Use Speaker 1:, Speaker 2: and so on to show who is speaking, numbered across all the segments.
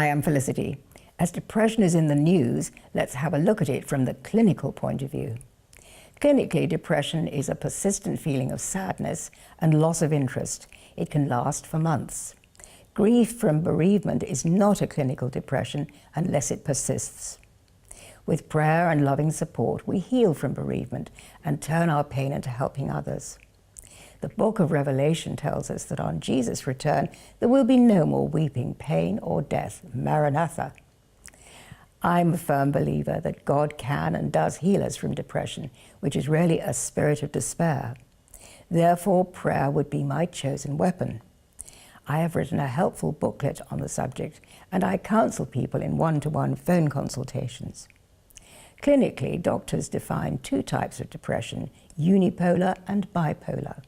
Speaker 1: I'm Felicity. As depression is in the news, let's have a look at it from the clinical point of view. Clinically, depression is a persistent feeling of sadness and loss of interest. It can last for months. Grief from bereavement is not a clinical depression unless it persists. With prayer and loving support, we heal from bereavement and turn our pain into helping others. The book of Revelation tells us that on Jesus' return, there will be no more weeping, pain, or death. Maranatha. I'm a firm believer that God can and does heal us from depression, which is really a spirit of despair. Therefore, prayer would be my chosen weapon. I have written a helpful booklet on the subject, and I counsel people in one-to-one phone consultations. Clinically, doctors define two types of depression, unipolar and bipolar.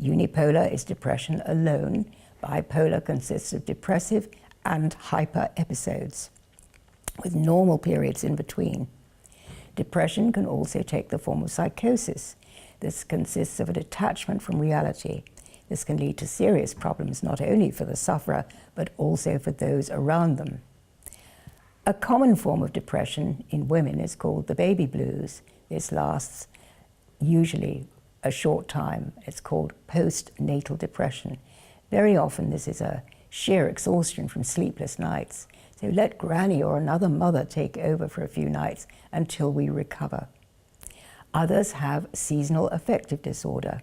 Speaker 1: Unipolar is depression alone. Bipolar consists of depressive and hyper episodes, with normal periods in between. Depression can also take the form of psychosis. This consists of a detachment from reality. This can lead to serious problems not only for the sufferer, but also for those around them. A common form of depression in women is called the baby blues. This lasts usually a short time. It's called postnatal depression. Very often this is a sheer exhaustion from sleepless nights. So let granny or another mother take over for a few nights until we recover. Others have seasonal affective disorder.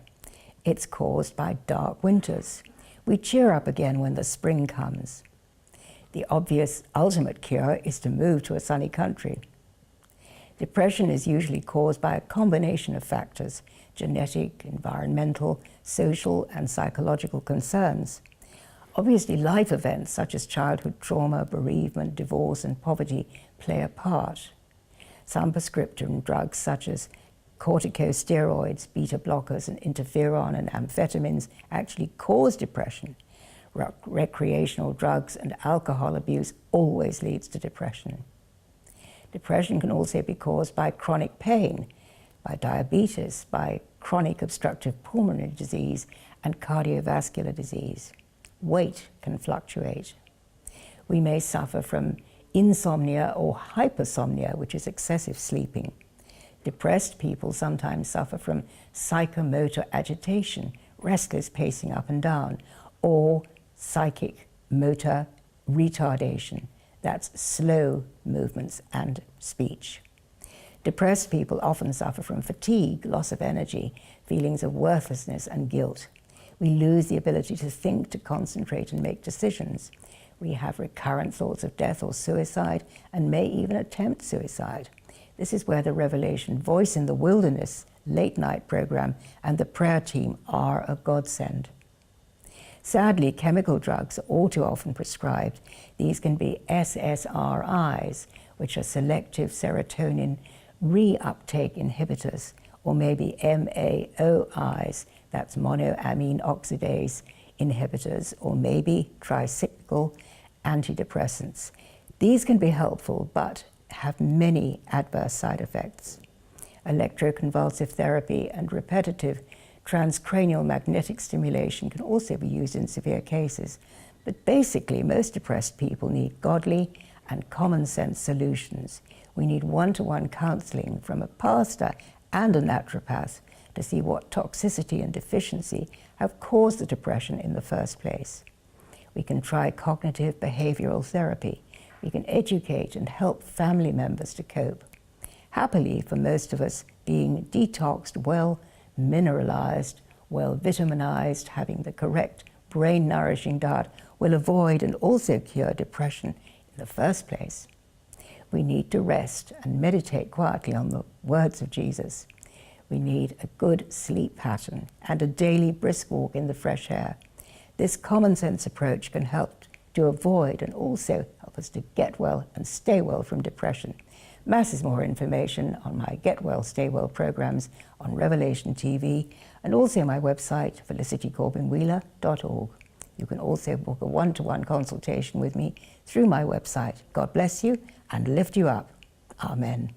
Speaker 1: It's caused by dark winters. We cheer up again when the spring comes. The obvious ultimate cure is to move to a sunny country. Depression is usually caused by a combination of factors: genetic, environmental, social, and psychological concerns. Obviously, life events such as childhood trauma, bereavement, divorce, and poverty play a part. Some prescription drugs such as corticosteroids, beta blockers, and interferon and amphetamines actually cause depression. Recreational drugs and alcohol abuse always leads to depression. Depression can also be caused by chronic pain, by diabetes, by chronic obstructive pulmonary disease, and cardiovascular disease. Weight can fluctuate. We may suffer from insomnia or hypersomnia, which is excessive sleeping. Depressed people sometimes suffer from psychomotor agitation, restless pacing up and down, or psychic motor retardation. That's slow movements and speech. Depressed people often suffer from fatigue, loss of energy, feelings of worthlessness and guilt. We lose the ability to think, to concentrate and make decisions. We have recurrent thoughts of death or suicide and may even attempt suicide. This is where the Revelation Voice in the Wilderness late-night program and the prayer team are a godsend. Sadly, chemical drugs are all too often prescribed. These can be SSRIs, which are selective serotonin reuptake inhibitors, or maybe MAOIs, that's monoamine oxidase inhibitors, or maybe tricyclical antidepressants. These can be helpful, but have many adverse side effects. Electroconvulsive therapy and repetitive transcranial magnetic stimulation can also be used in severe cases. But basically, most depressed people need godly and common sense solutions. We need one-to-one counseling from a pastor and a naturopath to see what toxicity and deficiency have caused the depression in the first place. We can try cognitive behavioral therapy. We can educate and help family members to cope. Happily, for most of us, being detoxed, well mineralized, well vitaminized, having the correct brain-nourishing diet will avoid and also cure depression in the first place. We need to rest and meditate quietly on the words of Jesus. We need a good sleep pattern and a daily brisk walk in the fresh air. This common sense approach can help to avoid and also help us to get well and stay well from depression. Masses more information on my Get Well, Stay Well programs on Revelation TV and also my website, felicitycorbin-wheeler.org. You can also book a one-to-one consultation with me through my website. God bless you and lift you up. Amen.